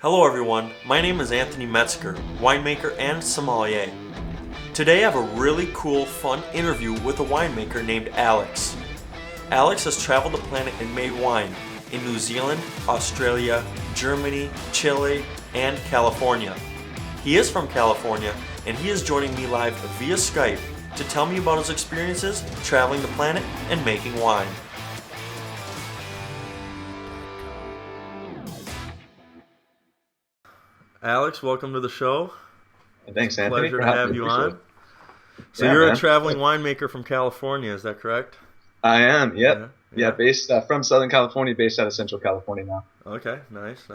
Hello everyone, my name is Anthony Metzger, winemaker and sommelier. Today I have a really cool, fun interview with a winemaker named Alaks. Alaks has traveled the planet and made wine in New Zealand, Australia, Germany, Chile, and California. He is from California and he is joining me live via Skype to tell me about his experiences traveling the planet and making wine. Alaks, welcome to the show. Thanks, Anthony. Pleasure to have you on. So yeah, you're man. a traveling winemaker from California, is that correct? I am, yep. Yeah. Based from Southern California, based out of Central California now. Okay, nice.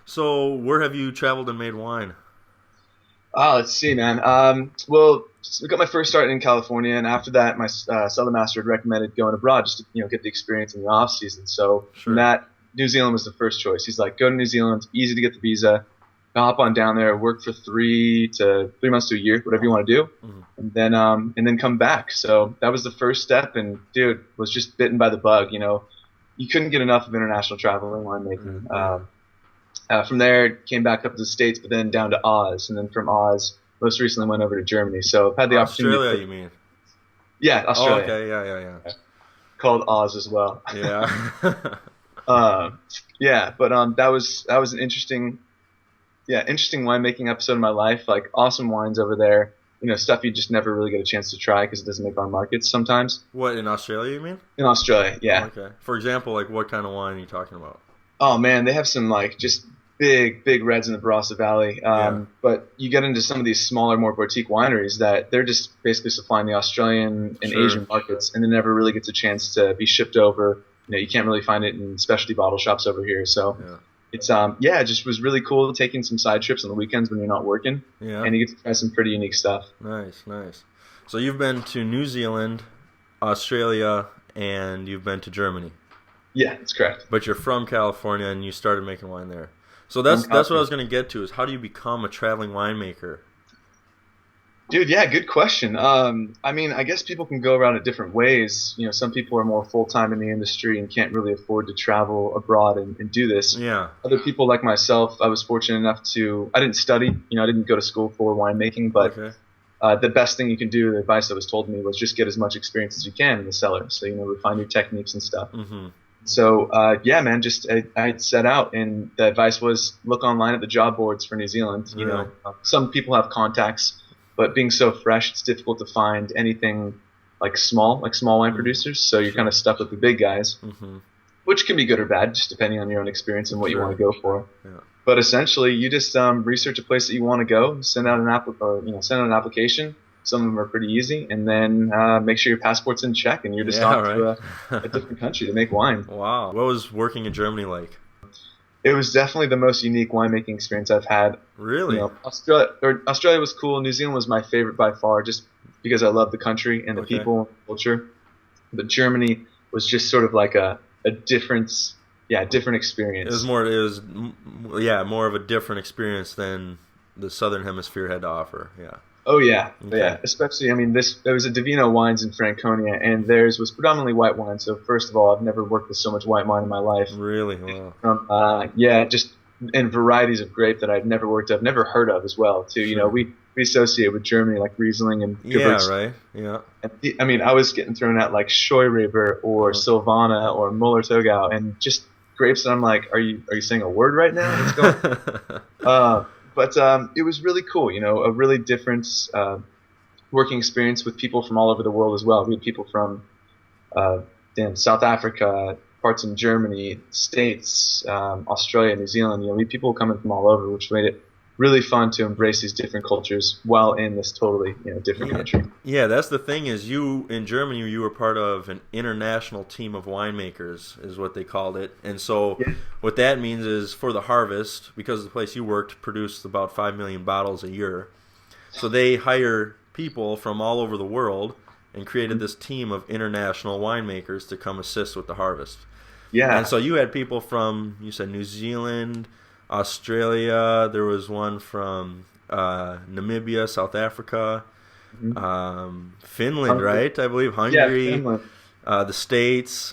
So where have you traveled and made wine? Let's see, man. Well, I got my first start in California, and after that, my Southern master had recommended going abroad just to get the experience in the off season. So from that, New Zealand was the first choice. He's like, go to New Zealand, easy to get the visa. Hop on down there, work for 3 months to a year, whatever you want to do, and then come back. So that was the first step, and dude, was just bitten by the bug. You couldn't get enough of international travel and winemaking. From there, came back up to the States, but then down to Oz, and then from Oz, most recently went over to Germany. So I've had the opportunity. Australia, you mean? Yeah, Australia. Oh, okay, yeah. Called Oz as well. Yeah. But that was an interesting winemaking episode of my life. Like awesome wines over there. Stuff you just never really get a chance to try because it doesn't make our markets sometimes. What, in Australia you mean? In Australia, yeah. Okay. For example, like what kind of wine are you talking about? Oh man, they have some like just big reds in the Barossa Valley. But you get into some of these smaller, more boutique wineries that they're just basically supplying the Australian and Asian markets, and it never really gets a chance to be shipped over. You can't really find it in specialty bottle shops over here. So. Yeah. It's it just was really cool taking some side trips on the weekends when you're not working, and you get to try some pretty unique stuff. Nice. So you've been to New Zealand, Australia, and you've been to Germany. Yeah, that's correct. But you're from California, and you started making wine there. So that's what I was going to get to, is how do you become a traveling winemaker? Dude, yeah, good question. I guess people can go around it different ways. Some people are more full-time in the industry and can't really afford to travel abroad and do this. Yeah. Other people like myself, I was fortunate enough I didn't study, I didn't go to school for winemaking, but the best thing you can do, the advice that was told to me was just get as much experience as you can in the cellar. So, refine your techniques and stuff. Mm-hmm. So, I set out, and the advice was look online at the job boards for New Zealand. Some people have contacts. But being so fresh, it's difficult to find anything like small wine producers. So you're kind of stuck with the big guys, which can be good or bad, just depending on your own experience and what you want to go for. Yeah. But essentially, you just research a place that you want to go, send out an application. Some of them are pretty easy, and then make sure your passport's in check, and you're just off to a different country to make wine. Wow! What was working in Germany like? It was definitely the most unique winemaking experience I've had. Really? Australia was cool. New Zealand was my favorite by far, just because I love the country and the people and the culture. But Germany was just sort of like a different experience. It was more of a different experience than the Southern Hemisphere had to offer. Yeah. Oh yeah, yeah. Especially, there was a Divino Wines in Franconia, and theirs was predominantly white wine. So first of all, I've never worked with so much white wine in my life. Really? Wow. Just in varieties of grape that I've never worked of, never heard of as well. Too, we associate with Germany like Riesling and Gewürz. Yeah, right. Yeah. I was getting thrown at like Scheurebe or Silvaner or Müller-Thurgau, and just grapes that I'm like, are you saying a word right now? What's going? But it was really cool, a really different working experience with people from all over the world as well. We had people from South Africa, parts in Germany, States, Australia, New Zealand. We had people coming from all over, which made it really fun to embrace these different cultures while in this totally different country. Yeah, that's the thing is in Germany, you were part of an international team of winemakers is what they called it. And so what that means is for the harvest, because the place you worked produced about 5 million bottles a year, so they hire people from all over the world and created this team of international winemakers to come assist with the harvest. Yeah. And so you had people from, you said New Zealand, Australia, there was one from Namibia, South Africa, Finland, right? I believe Hungary, Finland. The States.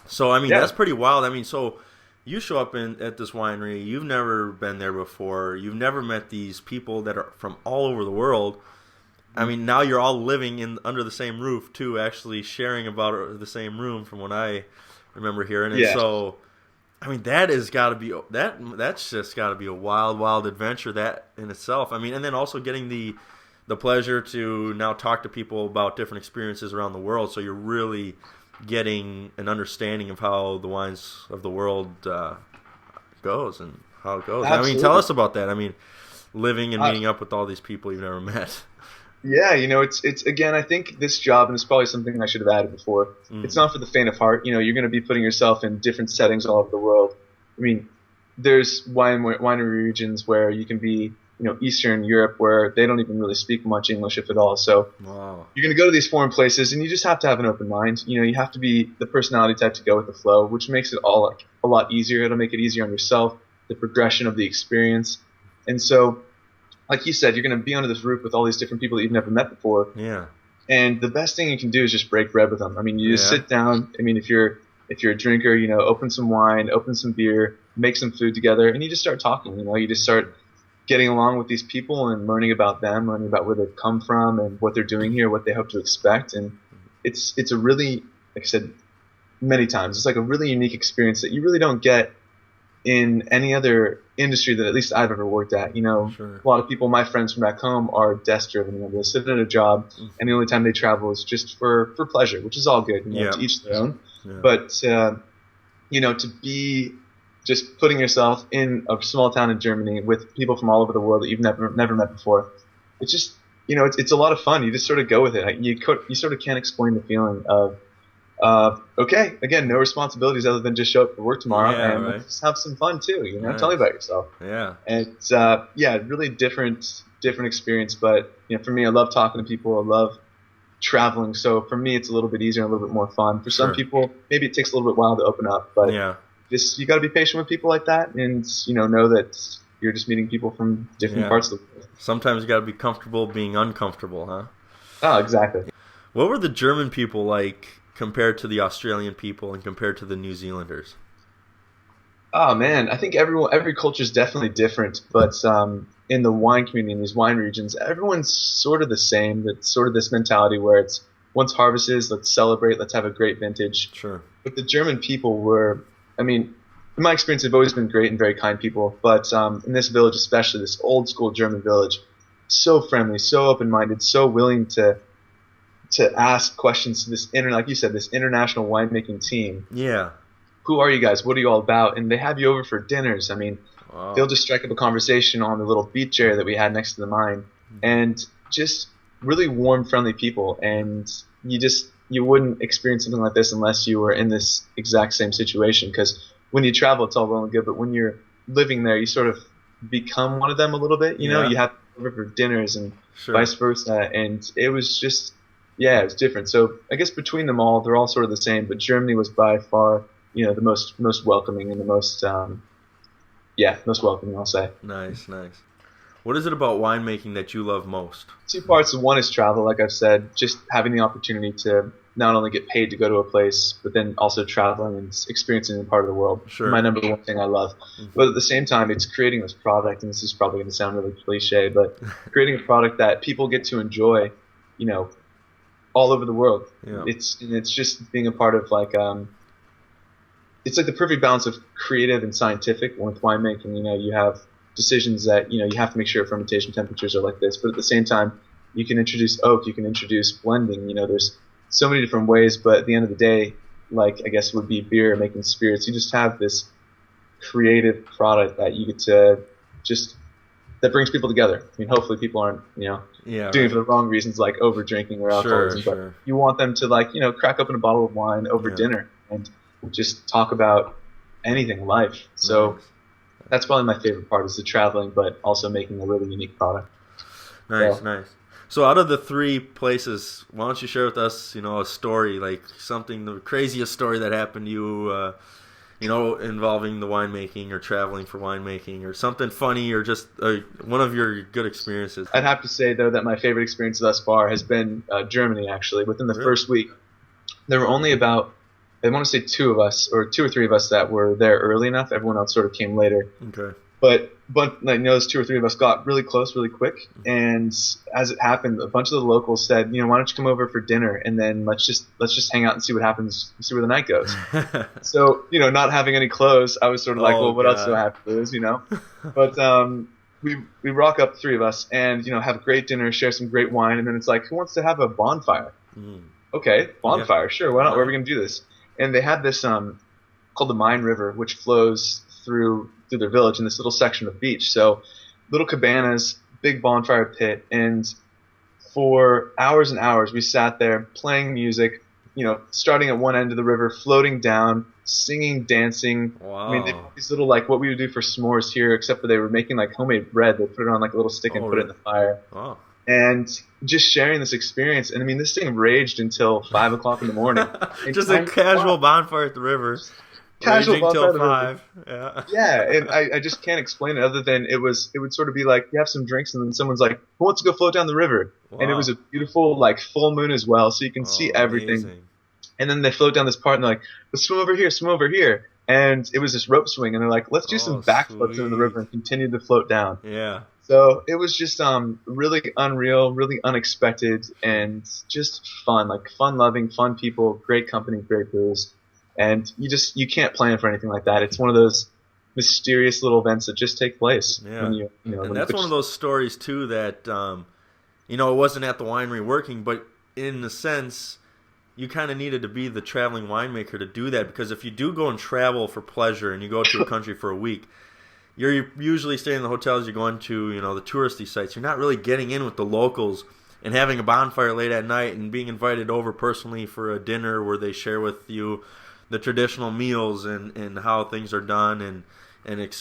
So, that's pretty wild. So you show up at this winery, you've never been there before, you've never met these people that are from all over the world. I mean, now you're all living under the same roof too, actually sharing about the same room, from what I remember hearing. And so, I mean, that's just got to be a wild, wild adventure, that in itself. I mean, and then also getting the pleasure to now talk to people about different experiences around the world. So you're really getting an understanding of how the wines of the world goes and how it goes. Absolutely. I mean, tell us about that. I mean, living and meeting up with all these people you've never met. Yeah, it's again, I think this job, and it's probably something I should have added before, it's not for the faint of heart. You're going to be putting yourself in different settings all over the world. I mean, there's winery regions where you can be, Eastern Europe, where they don't even really speak much English, if at all. So you're going to go to these foreign places, and you just have to have an open mind. You have to be the personality type to go with the flow, which makes it all a lot easier. It'll make it easier on yourself, the progression of the experience. And so, like you said, you're going to be under this roof with all these different people that you've never met before. Yeah. And the best thing you can do is just break bread with them. I mean, you just sit down. I mean, if you're a drinker, open some wine, open some beer, make some food together, and you just start talking. You just start getting along with these people and learning about them, learning about where they've come from and what they're doing here, what they hope to expect. And it's a really, like I said many times, it's like a really unique experience that you really don't get in any other industry that at least I've ever worked at. Sure. A lot of people, my friends from back home, are desk driven. They sit at a job, and the only time they travel is just for pleasure, which is all good. To each their own. Yeah. But to be just putting yourself in a small town in Germany with people from all over the world that you've never met before, it's just it's a lot of fun. You just sort of go with it. You sort of can't explain the feeling of okay, again, no responsibilities other than just show up for work tomorrow and let's have some fun too. Nice. Tell me about yourself. Yeah. And it's really different experience. But for me, I love talking to people. I love traveling. So for me, it's a little bit easier and a little bit more fun. For some people, maybe it takes a little bit while to open up. But you got to be patient with people like that, and know that you're just meeting people from different parts of the world. Sometimes you got to be comfortable being uncomfortable, huh? Oh, exactly. What were the German people like compared to the Australian people and compared to the New Zealanders? Oh man, I think every culture is definitely different, but in the wine community, in these wine regions, everyone's sort of the same. It's sort of this mentality where it's once harvest is, let's celebrate, let's have a great vintage. Sure. But the German people were, in my experience, they've always been great and very kind people. But in this village, especially this old school German village, so friendly, so open-minded, so willing to ask questions to this like you said, this international winemaking team. Yeah. Who are you guys? What are you all about? And they have you over for dinners. They'll just strike up a conversation on the little beach area that we had next to the mine, and just really warm, friendly people. And you wouldn't experience something like this unless you were in this exact same situation. Because when you travel, it's all well and good, but when you're living there, you sort of become one of them a little bit. You have to go over for dinners and vice versa. And it was just, it was different. So I guess between them all, they're all sort of the same. But Germany was by far, the most welcoming and the most welcoming, I'll say. Nice. What is it about winemaking that you love most? Two parts. One is travel, like I've said, just having the opportunity to not only get paid to go to a place, but then also traveling and experiencing a part of the world. Sure. My number one thing I love. Mm-hmm. But at the same time, it's creating this product, and this is probably going to sound really cliche, but creating a product that people get to enjoy, all over the world. Yeah. It's just being a part of it's like the perfect balance of creative and scientific. With winemaking, you have decisions that, you have to make sure fermentation temperatures are like this, but at the same time, you can introduce oak, you can introduce blending, there's so many different ways, but at the end of the day, like I guess would be beer, making spirits, you just have this creative product that you get to that brings people together. Hopefully people aren't, doing it for the wrong reasons, like over drinking or alcoholism, but you want them to crack open a bottle of wine over dinner and just talk about anything, life. So that's probably my favorite part, is the traveling, but also making a really unique product. Nice. So out of the three places, why don't you share with us, a story, like something, the craziest story that happened to you, involving the winemaking or traveling for winemaking, or something funny, or just one of your good experiences. I'd have to say, though, that my favorite experience thus far has been Germany, actually. Within the first week, there were only about I want to say two of us, or two or three of us that were there early enough. Everyone else sort of came later. Okay. But those two or three of us got really close really quick. And as it happened, a bunch of the locals said, why don't you come over for dinner, and then let's just hang out and see what happens, see where the night goes. So, not having any clothes, I was sort of like, well, what else do I have to lose, But we rock up, the three of us, and have a great dinner, share some great wine, and then it's like, who wants to have a bonfire? Okay, bonfire, sure, why not? Where are we gonna do this? And they had this called the Mine River, which flows through their village in this little section of beach. So little cabanas, big bonfire pit, and for hours and hours we sat there playing music, starting at one end of the river, floating down, singing, dancing. Wow. I mean, they put these little, like what we would do for s'mores here, except for they were making like homemade bread. They put it on like a little stick and put it in the fire. Wow. And just sharing this experience. And I mean, this thing raged until 5 o'clock in the morning. Just a casual bonfire at the river. Casual bonfire till 5. Yeah, and I just can't explain it other than it would sort of be like you have some drinks and then someone's like, who wants to go float down the river? Wow. And it was a beautiful like full moon as well, so you can see everything. Amazing. And then they float down this part and they're like, let's swim over here. And it was this rope swing and they're like, let's do some backflips in the river and continue to float down. Yeah. So it was just really unreal, really unexpected, and just fun, like fun-loving, fun people, great company, great booze. And you can't plan for anything like that. It's one of those mysterious little events that just take place. Yeah. And that's one of those stories too that it wasn't at the winery working, but in a sense, you kind of needed to be the traveling winemaker to do that, because if you do go and travel for pleasure and you go to a country for a week, you're usually staying in the hotels, you're going to the touristy sites. You're not really getting in with the locals and having a bonfire late at night and being invited over personally for a dinner where they share with you the traditional meals and how things are done and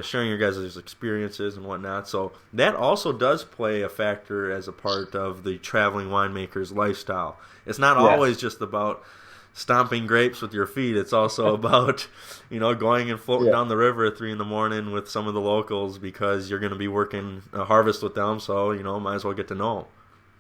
sharing your guys' experiences and whatnot. So that also does play a factor as a part of the traveling winemaker's lifestyle. It's not always just about stomping grapes with your feet. It's also about going and floating down the river at 3 a.m. with some of the locals, because you're going to be working a harvest with them, so might as well get to know them.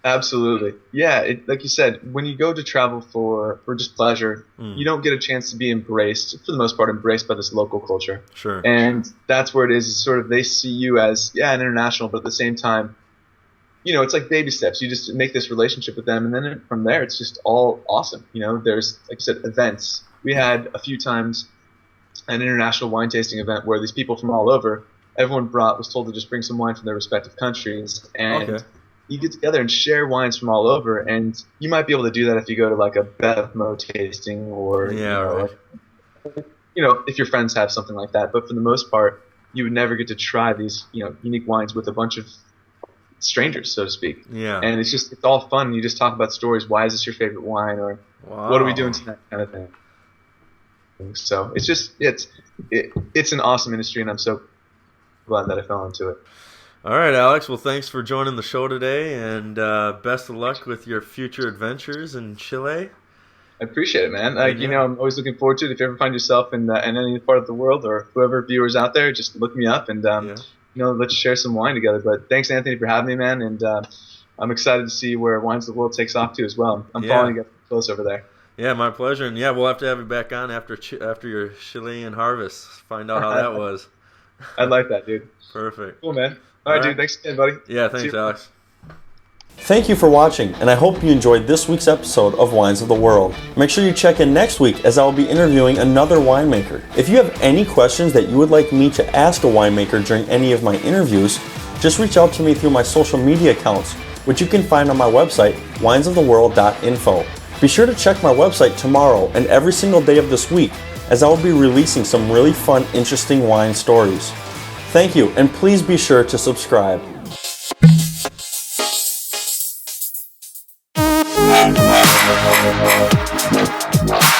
Absolutely. Yeah, like you said, when you go to travel for just pleasure, you don't get a chance to be embraced, for the most part, by this local culture. Sure. And that's where it is sort of they see you as, an international, but at the same time, it's like baby steps. You just make this relationship with them, and then from there, it's just all awesome. There's, like I said, events. We had a few times an international wine tasting event where these people from all over, everyone was told to just bring some wine from their respective countries, and you get together and share wines from all over, and you might be able to do that if you go to like a Bevmo tasting or if your friends have something like that. But for the most part, you would never get to try these unique wines with a bunch of strangers, so to speak. Yeah. And it's all fun. You just talk about stories. Why is this your favorite wine? Or what are we doing tonight? Kind of thing. So it's an awesome industry, and I'm so glad that I fell into it. All right, Alex. Well, thanks for joining the show today, and best of luck with your future adventures in Chile. I appreciate it, man. I'm always looking forward to it. If you ever find yourself in any part of the world, or whoever viewers out there, just look me up and let's share some wine together. But thanks, Anthony, for having me, man. And I'm excited to see where Wines of the World takes off too, as well. I'm following you close over there. Yeah, my pleasure. And we'll have to have you back on after your Chilean harvest. Find out how that was. I'd like that, dude. Perfect. Cool, man. All right, dude. Thanks again, buddy. Yeah, thanks, Alex. Thank you for watching, and I hope you enjoyed this week's episode of Wines of the World. Make sure you check in next week, as I will be interviewing another winemaker. If you have any questions that you would like me to ask a winemaker during any of my interviews, just reach out to me through my social media accounts, which you can find on my website, winesoftheworld.info. Be sure to check my website tomorrow and every single day of this week, as I will be releasing some really fun, interesting wine stories. Thank you, and please be sure to subscribe. Wow.